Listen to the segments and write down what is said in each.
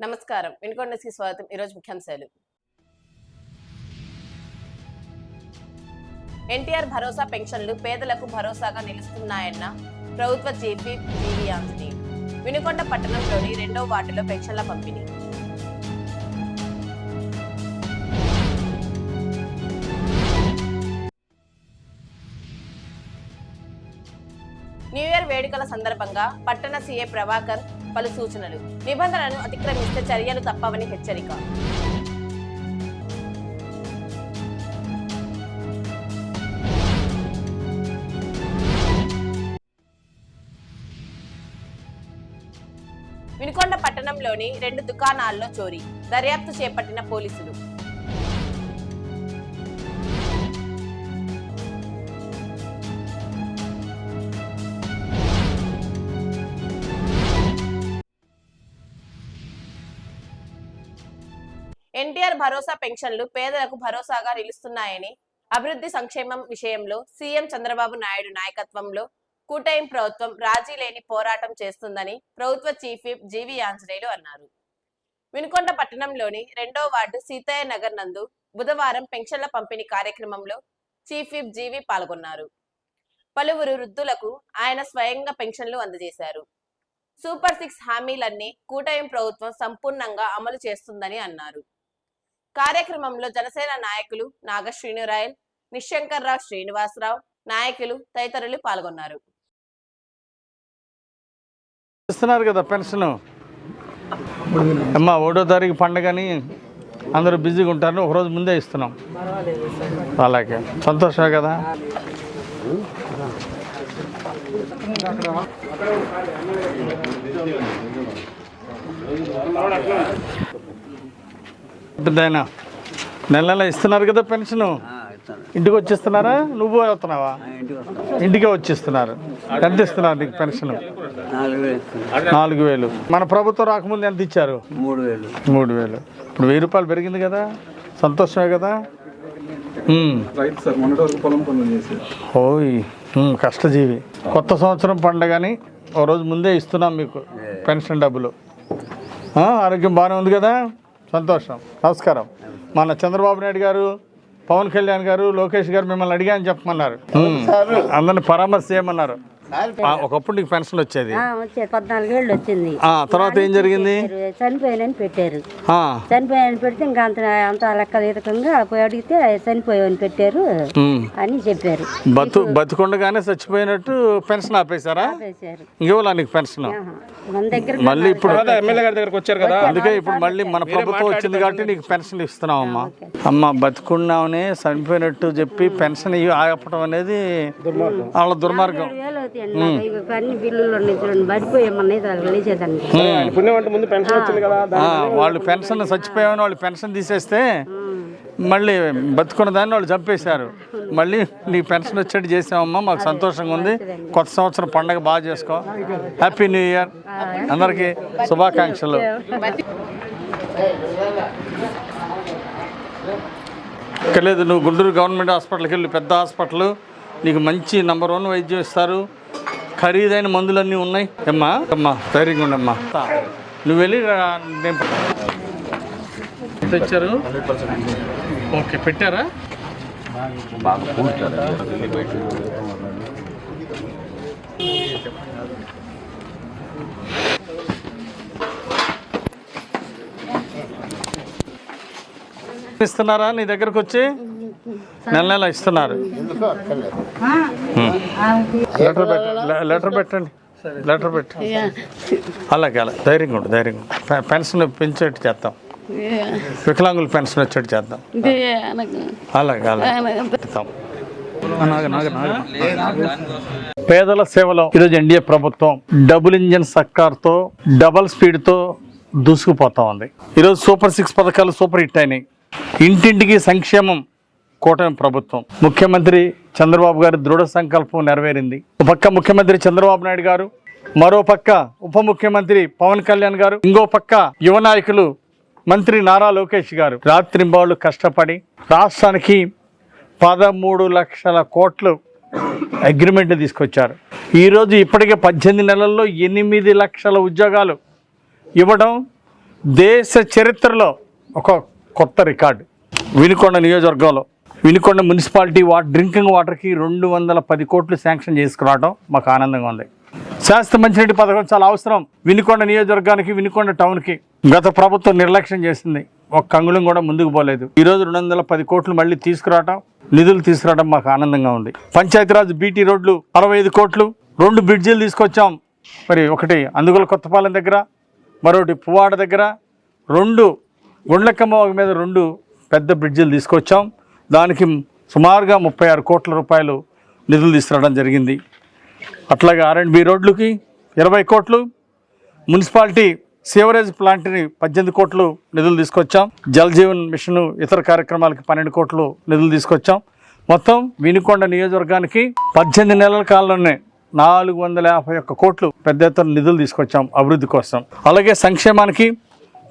నమస్కారం. వినుకొండకి స్వాగతం. ఈరోజు ముఖ్యాంశాలు. ఎన్టీఆర్ భరోసా పెన్షన్లు పేదలకు భరోసాగా నిలుస్తున్నాయన్న ప్రభుత్వ chief whip GV Anjaneyulu. Vinukonda పట్టణంలోని 2వ వార్డులో పెన్షన్ల పంపిణీ. న్యూ ఇయర్ వేడుకల సందర్భంగా పట్టణ సీఏ ప్రభాకర్ పలు సూచనలు. నిబంధనలను అతిక్రమిస్తే చర్యలు తప్పవని హెచ్చరిక. వినుకొండ పట్టణంలోని 2 దుకాణాల్లో చోరీ. దర్యాప్తు చేపట్టిన పోలీసులు. ఎన్టీఆర్ భరోసా పెన్షన్లు పేదలకు భరోసాగా నిలుస్తున్నాయని, అభివృద్ధి సంక్షేమం విషయంలో సీఎం చంద్రబాబు నాయుడు నాయకత్వంలో కూటమి ప్రభుత్వం రాజీ లేని పోరాటం చేస్తుందని ప్రభుత్వ చీఫ్ విప్ జీవీ ఆంజనేయులు అన్నారు. వినుకొండ పట్టణంలోని 2వ వార్డు సీతయ్య నగర్ నందు బుధవారం పెన్షన్ల పంపిణీ కార్యక్రమంలో చీఫ్ విప్ జీవీ పాల్గొన్నారు. పలువురు వృద్ధులకు ఆయన స్వయంగా పెన్షన్లు అందజేశారు. సూపర్ 6 హామీలన్నీ కూటమి ప్రభుత్వం సంపూర్ణంగా అమలు చేస్తుందని అన్నారు. కార్యక్రమంలో జనసేన నాయకులు నాగశ్రీనురాయల్, నిశంకర్రావు శ్రీనివాసరావు, నాయకులు తదితరులు పాల్గొన్నారు. ఇస్తున్నారు కదా పెన్షన్ అమ్మ, 1వ తారీఖు పండుగని అందరూ బిజీగా ఉంటారు, ఒకరోజు ముందే ఇస్తున్నాం. అలాగే సంతోషమే కదా. పెద్దయినా నెల ఇస్తున్నారు కదా పెన్షన్. ఇంటికి వచ్చిస్తున్నారా? నువ్వు అవుతున్నావా? ఇంటికే వచ్చిస్తున్నారు. ఎంత ఇస్తున్నారు నీకు పెన్షన్? 4,000. మన ప్రభుత్వం రాకముందు ఎంత ఇచ్చారు? 3,000. ఇప్పుడు 1,000 రూపాయలు పెరిగింది కదా, సంతోషమే కదా. ఓయ్ కష్టజీవి. కొత్త సంవత్సరం పండగని ఒక రోజు ముందే ఇస్తున్నాం మీకు పెన్షన్ డబ్బులు. ఆరోగ్యం బాగానే ఉంది కదా, సంతోషం. నమస్కారం. మన చంద్రబాబు నాయుడు గారు, పవన్ కళ్యాణ్ గారు, లోకేష్ గారు మిమ్మల్ని అడిగాని చెప్పమన్నారు, అందరిని పరామర్శ చేయమన్నారు. ఒకప్పుడు నీకు పెన్షన్ వచ్చేది, 14 ఏళ్ళు వచ్చింది. తర్వాత ఏం జరిగింది? చనిపోయానని పెట్టారు. చనిపోయానని పెడితే ఇంకా అంత లెక్క తీతకంగా పోయి అడిగితే చనిపోయావని పెట్టారు అని చెప్పారు. బతుకుండగానే చచ్చిపోయినట్టు పెన్షన్ ఆపేశారా? ఇంకేలా నీకు పెన్షన్? మన దగ్గర మళ్ళీ ఇప్పుడు ఎమ్మెల్యే గారి దగ్గరకు వచ్చారు కదా, అందుకే ఇప్పుడు మళ్ళీ మన ప్రభుత్వం వచ్చింది కాబట్టి నీకు పెన్షన్ ఇస్తున్నాం. అమ్మ బతుకున్నామని చనిపోయినట్టు చెప్పి పెన్షన్ ఆపడం అనేది వాళ్ళ దుర్మార్గం. వాళ్ళు పెన్షన్ చచ్చిపోయామని వాళ్ళు పెన్షన్ తీసేస్తే మళ్ళీ బతుకున్న దాన్ని వాళ్ళు చంపేశారు. మళ్ళీ నీకు పెన్షన్ వచ్చేట్టు చేసామమ్మా, మాకు సంతోషంగా ఉంది. కొత్త సంవత్సరం పండగ బాగా చేసుకో. హ్యాపీ న్యూ ఇయర్, అందరికీ శుభాకాంక్షలు. ఇక్కడ లేదు, నువ్వు గుంటూరు గవర్నమెంట్ హాస్పిటల్కి వెళ్ళి, పెద్ద హాస్పిటల్, నీకు మంచి నంబర్ 1 వైద్యం ఇస్తారు. ఖరీదైన మందులన్నీ ఉన్నాయి. అమ్మా ధైర్యంగా ఉండమ్మా. నువ్వు వెళ్ళి తెచ్చారు. ఓకే, పెట్టారా? ఇస్తున్నారా నీ దగ్గరకు వచ్చి? నెల ఇస్తున్నారు. లెటర్ పెట్టండి. అలాగే ధైర్యంగా ఉండు, ధైర్యంగా. పెన్షన్ పెంచేట్టు చేద్దాం, వికలాంగుల పెన్షన్ వచ్చేట్టు చేద్దాం. అలాగే పేదల సేవలో ఈరోజు ఎన్డీఏ ప్రభుత్వం డబుల్ ఇంజన్ సర్కార్తో, డబల్ స్పీడ్తో దూసుకుపోతా ఉంది. ఈరోజు సూపర్ 6 పథకాలు సూపర్ హిట్ అయినాయి. ఇంటింటికి సంక్షేమం కూటమి ప్రభుత్వం. ముఖ్యమంత్రి చంద్రబాబు గారి దృఢ సంకల్పం నెరవేరింది. ఒక పక్క ముఖ్యమంత్రి చంద్రబాబు నాయుడు గారు, మరో పక్క ఉప ముఖ్యమంత్రి పవన్ కళ్యాణ్ గారు, ఇంకో పక్క యువ నాయకులు మంత్రి నారా లోకేష్ గారు రాత్రింబాళ్ళు కష్టపడి రాష్ట్రానికి 13 లక్షల కోట్లు అగ్రిమెంట్ తీసుకొచ్చారు. ఈరోజు ఇప్పటికే 18 నెలల్లో 8 లక్షల ఉద్యోగాలు ఇవ్వడం దేశ చరిత్రలో ఒక కొత్త రికార్డు. వినుకొండ నియోజకవర్గంలో వినుకొండ మున్సిపాలిటీ డ్రింకింగ్ వాటర్కి 210 కోట్లు శాంక్షన్ చేసుకురావడం మాకు ఆనందంగా ఉంది. శాస్త్ర మంచినీటి పథకం చాలా అవసరం వినుకొండ నియోజకవర్గానికి, వినుకొండ టౌన్కి. గత ప్రభుత్వం నిర్లక్ష్యం చేసింది, ఒక అంగుళం కూడా ముందుకు పోలేదు. ఈరోజు 210 కోట్లు మళ్ళీ నిధులు తీసుకురావడం మాకు ఆనందంగా ఉంది. పంచాయతీరాజ్ బీటీ రోడ్లు 65 కోట్లు, 2 బ్రిడ్జిలు తీసుకొచ్చాం. మరి ఒకటి అందుగుల కొత్తపాలెం దగ్గర, మరొకటి పువ్వాడ దగ్గర, 2 గుండ్లకమ్మ మీద 2 పెద్ద బ్రిడ్జిలు తీసుకొచ్చాం. దానికి సుమారుగా 36 కోట్ల రూపాయలు నిధులు తీసుకురావడం జరిగింది. అట్లాగే R&B రోడ్లకి 20 కోట్లు, మున్సిపాలిటీ సేవరేజ్ ప్లాంట్ని 18 కోట్లు నిధులు తీసుకొచ్చాం. జల్ జీవన్ మిషన్ ఇతర కార్యక్రమాలకి 12 కోట్లు నిధులు తీసుకొచ్చాం. మొత్తం వినుకొండ నియోజకవర్గానికి 18 నెలల కాలంలోనే 451 కోట్లు పెద్ద ఎత్తున నిధులు తీసుకొచ్చాం అభివృద్ధి కోసం. అలాగే సంక్షేమానికి,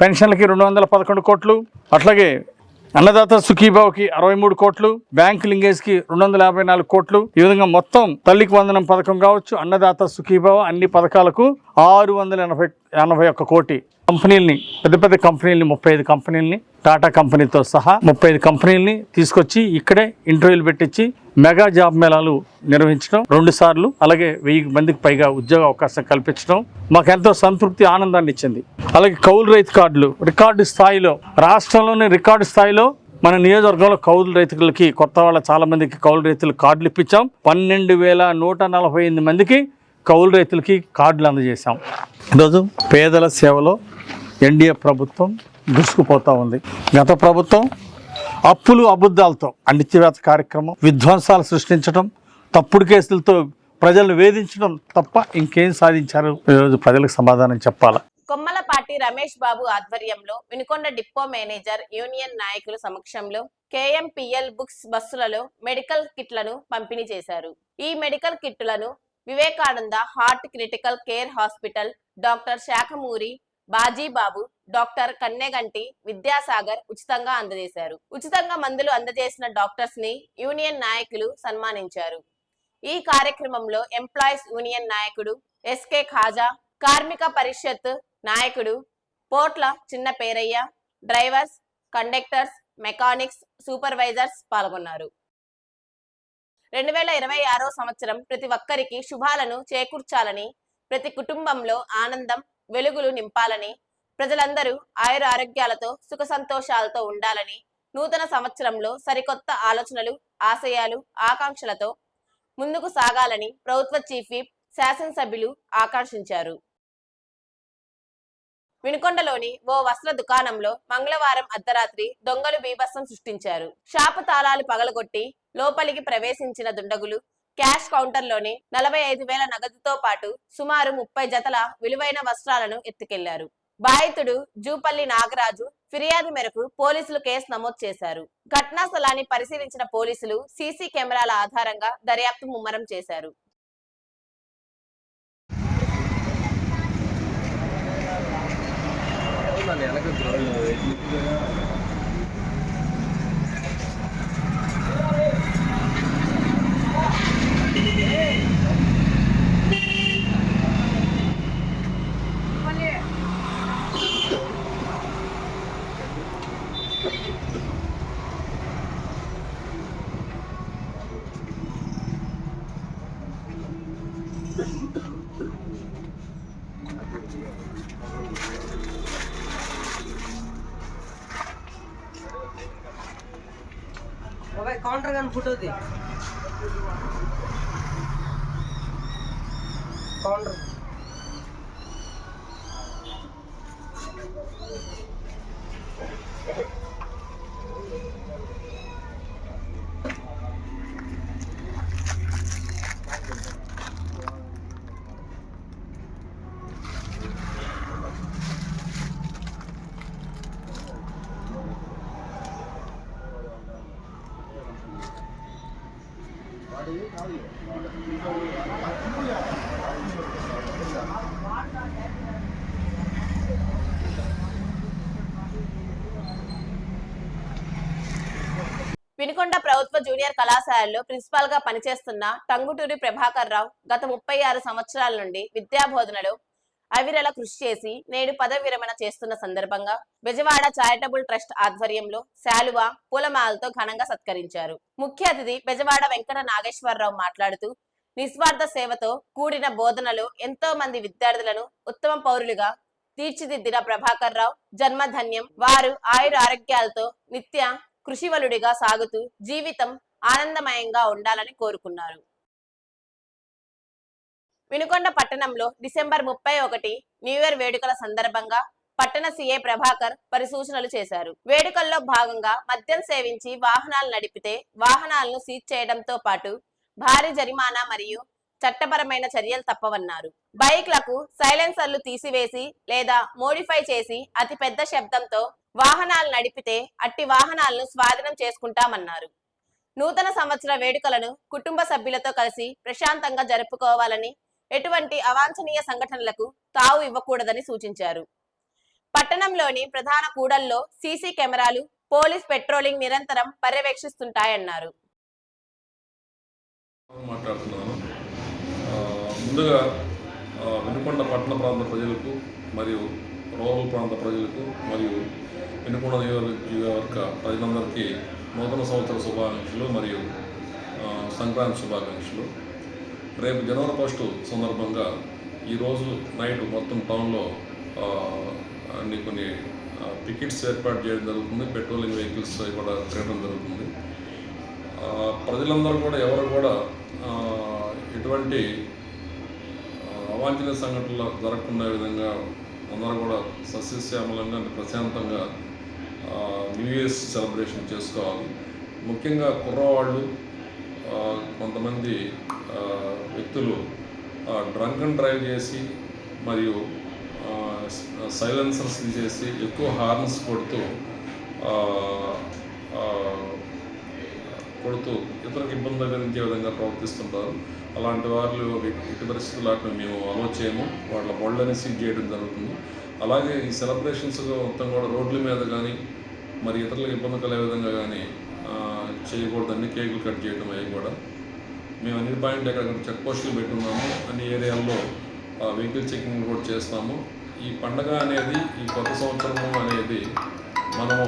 పెన్షన్లకి 211 కోట్లు, అట్లాగే అన్నదాత సుఖీభావకి 63 కోట్లు, బ్యాంక్ లింగేజ్కి 254 కోట్లు. ఈ విధంగా మొత్తం తల్లికి వందనం పథకం కావచ్చు, అన్నదాత సుఖీభావ అన్ని పథకాలకు 681 కోటి. కంపెనీలని, పెద్ద కంపెనీలని, 35 కంపెనీలని, టాటా కంపెనీతో సహా 35 కంపెనీలని తీసుకొచ్చి ఇక్కడే ఇంటర్వ్యూలు పెట్టించి మెగా జాబ్ మేళాలు నిర్వహించడం 2 సార్లు, అలాగే 1000 మందికి పైగా ఉద్యోగ అవకాశం కల్పించడం మాకెంతో సంతృప్తి, ఆనందాన్ని ఇచ్చింది. అలాగే కౌలు రైతు కార్డులు రికార్డు స్థాయిలో, రాష్ట్రంలోనే రికార్డు స్థాయిలో మన నియోజకవర్గంలో కౌలు రైతులకి, కొత్త వాళ్ళ చాలా మందికి కౌలు రైతులు కార్డులు ఇప్పించాం. 12,148 మందికి కౌలు రైతులకి కార్డులు అందజేశాం. ఈరోజు పేదల సేవలో ఎన్డీఏ ప్రభుత్వం దూసుకుపోతూ ఉంది. గత ప్రభుత్వం అప్పులు అబద్ధాలతో అణిచివేత కార్యక్రమం, విధ్వంసాలు సృష్టించడం, తప్పుడు కేసులతో ప్రజలను వేధించడం తప్ప ఇంకేం సాధించారు? ఈరోజు ప్రజలకు సమాధానం చెప్పాలా. కొమ్మలపాటి రమేష్ బాబు ఆధ్వర్యంలో వినుకొండ డిపో మేనేజర్ యూనియన్ నాయకుల సమక్షంలో KMPL బుక్స్ బస్సులలో మెడికల్ కిట్లను పంపిణీ చేశారు. ఈ మెడికల్ కిట్లను Vivekananda heart critical care hospital doctor Sakhamuri Bajibabu, doctor Kanneganti Vidyasagar ఉచితంగా అందజేశారు. ఉచితంగా మందులు అందజేసిన డాక్టర్స్ ని యూనియన్ నాయకులు సన్మానించారు. ఈ కార్యక్రమంలో ఎంప్లాయీస్ యూనియన్ నాయకుడు SK ఖాజా, కార్మిక పరిషత్ నాయకుడు పోట్ల చిన్న Perayya, drivers, conductors, mechanics, supervisors పాల్గొన్నారు. 2026 సంవత్సరం ప్రతి ఒక్కరికి శుభాలను చేకూర్చాలని, ప్రతి కుటుంబంలో ఆనందం, వెలుగులు నింపాలని, ప్రజలందరూ ఆయుర ఆరోగ్యాలతో సుఖ సంతోషాలతో ఉండాలని, నూతన సంవత్సరంలో సరికొత్త ఆలోచనలు, ఆశయాలు, ఆకాంక్షలతో ముందుకు సాగాలని ప్రభుత్వ చీఫ్ విప్, శాసనసభ్యులు ఆకాంక్షించారు. వినుకొండలోని ఓ వస్త్ర దుకాణంలో మంగళవారం అర్ధరాత్రి దొంగలు బీభత్సం సృష్టించారు. షాపు తాళాలు పగలగొట్టి లోపలికి ప్రవేశించిన దుండగులు క్యాష్ కౌంటర్లోని 45,000 నగదుతో పాటు సుమారు 30 జతల విలువైన వస్త్రాలను ఎత్తుకెళ్లారు. బాధితుడు జూపల్లి నాగరాజు ఫిర్యాదు మేరకు పోలీసులు కేసు నమోదు చేశారు. ఘటనా స్థలాన్ని పరిశీలించిన పోలీసులు సీసీ కెమెరాల ఆధారంగా దర్యాప్తు ముమ్మరం చేశారు. काउंटर गन फुटो दी काउंटर వినుకొండ ప్రభుత్వ జూనియర్ కళాశాలలో ప్రిన్సిపాల్ గా పనిచేస్తున్న టంగుటూరి ప్రభాకర్ రావు గత 36 సంవత్సరాల నుండి విద్యా బోధనలో అవిరళ కృషి చేసి నేడు పదవి విరమణ చేస్తున్న సందర్భంగా బెజవాడ చారిటబుల్ ట్రస్ట్ ఆధ్వర్యంలో శాలువ పూలమాలతో ఘనంగా సత్కరించారు. ముఖ్య అతిథి బెజవాడ వెంకట నాగేశ్వరరావు మాట్లాడుతూ నిస్వార్థ సేవతో కూడిన బోధనలు ఎంతో మంది విద్యార్థులను ఉత్తమ పౌరులుగా తీర్చిదిద్దిన ప్రభాకర్ రావు జన్మధన్యం. వారు ఆయుర ఆరోగ్యాలతో నిత్య కృషివలుడిగా సాగుతూ జీవితం ఆనందమయంగా ఉండాలని కోరుకున్నారు. వినుకొండ పట్టణంలో డిసెంబర్ 31 న్యూ ఇయర్ వేడుకల సందర్భంగా పట్టణ సీఏ ప్రభాకర్ పరిసూచనలు చేశారు. వేడుకల్లో భాగంగా మద్యం సేవించి వాహనాలు నడిపితే వాహనాలను సీజ్ చేయడంతో పాటు భారీ జరిమానా మరియు చట్టపరమైన చర్యలు తప్పవన్నారు. బైక్లకు సైలెన్సర్లు తీసివేసి లేదా మోడిఫై చేసి అతి పెద్ద శబ్దంతో వాహనాలు నడిపితే అట్టి వాహనాలను స్వాధీనం చేసుకుంటామన్నారు. నూతన సంవత్సర వేడుకలను కుటుంబ సభ్యులతో కలిసి ప్రశాంతంగా జరుపుకోవాలని, ఎటువంటి అవాంఛనీయ సంఘటనలకు తావు ఇవ్వకూడదని సూచించారు. పట్టణంలోని ప్రధాన కూడల్లో సీసీ కెమెరాలు, పోలీస్ పెట్రోలింగ్ నిరంతరం పర్యవేక్షిస్తుంటాయన్నారు. ముందుగా వినుకొండ పట్టణ ప్రాంత ప్రజలకు మరియు రూరల్ ప్రాంత ప్రజలకు మరియు వినుకొండ నియోజకవర్గ ప్రజలందరికీ నూతన సంవత్సర శుభాకాంక్షలు మరియు సంక్రాంతి శుభాకాంక్షలు. రేపు జనవరి 1 సందర్భంగా ఈరోజు నైట్ మొత్తం టౌన్లో కొన్ని టికెట్స్ ఏర్పాటు చేయడం జరుగుతుంది. పెట్రోలింగ్ వెహికల్స్ కూడా తిరగడం జరుగుతుంది. ప్రజలందరూ కూడా ఎవరు కూడా ఎటువంటి అవాంఛనీయ సంఘటనలు జరగకుండా విధంగా అందరూ కూడా సస్యశ్యామలంగా ప్రశాంతంగా న్యూ ఇయర్స్ సెలబ్రేషన్ చేసుకోవాలి. ముఖ్యంగా కుర్రవాళ్ళు కొంతమంది వ్యక్తులు డ్రంక్ అండ్ డ్రైవ్ చేసి మరియు సైలెన్సర్స్ తీసేసి ఎక్కువ హార్న్స్ కొడుతూ ఇతరులకు ఇబ్బంది కలిగించే విధంగా ప్రవర్తిస్తుంటారు. అలాంటి వాళ్ళు ఎట్టి పరిస్థితుల్లో అట్లా మేము అలో చేయము. వాళ్ళ బళ్ళని సీజ్ చేయడం జరుగుతుంది. అలాగే ఈ సెలబ్రేషన్స్ మొత్తం కూడా రోడ్ల మీద కానీ మరి ఇతరులకు ఇబ్బంది కలిగే విధంగా కానీ చేయకూడదండి. కేకులు కట్ చేయడం అవి కూడా మేము అన్ని పాయింట్ ఎక్కడ చెక్ పోస్టులు పెట్టున్నాము. అన్ని ఏరియాల్లో వెహికల్ చెకింగ్ కూడా చేస్తాము. ఈ పండగ అనేది, ఈ కొత్త సంవత్సరం అనేది మనము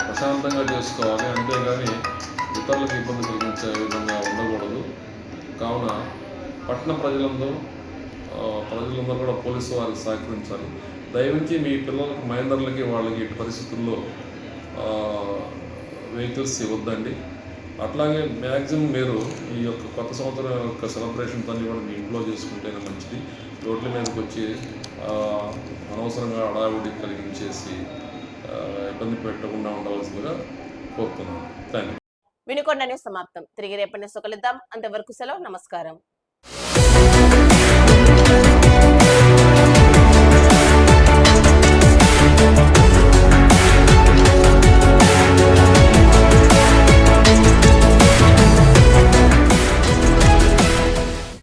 ప్రశాంతంగా చేసుకోవాలి. అంతేగాని ఇతరులకు ఇబ్బంది కలిగించే విధంగా ఉండకూడదు. కావున పట్టణ ప్రజలందరూ కూడా పోలీసు వారికి సహకరించాలి. దయవించి మీ పిల్లలకి మైనర్లకి వాళ్ళకి ఇటు పరిస్థితుల్లో వెహికల్స్ ఇవ్వద్దండి. అట్లాగే మ్యాక్సిమం మీరు ఈ యొక్క కొత్త సంవత్సరం యొక్క సెలబ్రేషన్స్ అన్నీ కూడా మీ ఇంట్లో చేసుకుంటేనే మంచిది. రోడ్ల మీదకి వచ్చి అనవసరంగా హడావిడి కలిగించేసి ఇబ్బంది పెట్టకుండా ఉండవలసిందిగా కోరుతున్నాను. Thank you. వినుకొండ న్యూస్ సమాప్తం. తిరిగి రేపటి న్యూస్ కలుద్దాం. అంతవరకు సెలవు. నమస్కారం.